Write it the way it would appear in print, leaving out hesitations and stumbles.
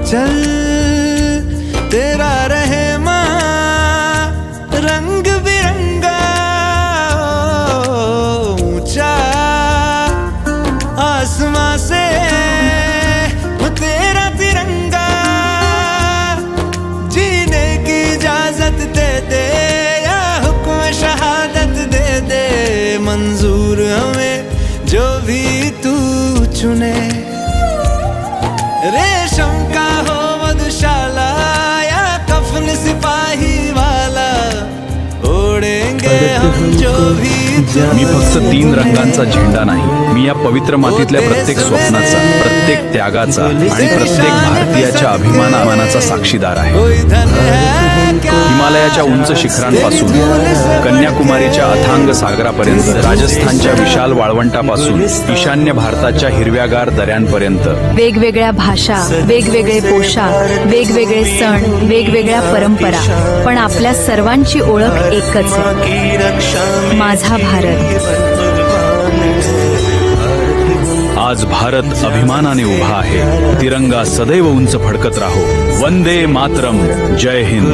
चल तेरा रहे रंग बिरंगा ऊंचा आसमां से वो तेरा तिरंगा जीने की इजाजत दे दे या हुक्म शहादत दे दे मंजूर हमें जो भी तू चुने रेशम का हो मधुशाला या कफन सिपाही वाला ओढ़ेंगे हम जो भी मी फक्त 3 रंगांचा झेंडा नाही, मी या पवित्र मातीतल्या प्रत्येक स्वप्नाचा, प्रत्येक त्यागाचा आणि प्रत्येक भारतीयाच्या अभिमानाचा साक्षीदार आहे. हिमालयाच्या उंच शिखरांपासून कन्याकुमारीच्या अथांग सागरापर्यंत, राजस्थानच्या विशाल वाळवंटापासून ईशान्य भारताच्या हिरव्यागार दऱ्यांपर्यंत, वेगवेगळ्या भाषा, वेगवेगळे पोशाख, वेगवेगळे सण, वेगवेगळ्या परंपरा, पण आपल्या सर्वांची ओळख एकच आहे, माझा भारत. आज भारत अभिमानाने उभा आहे. तिरंगा सदैव उंच फडकत राहो. वंदे मातरम. जय हिंद.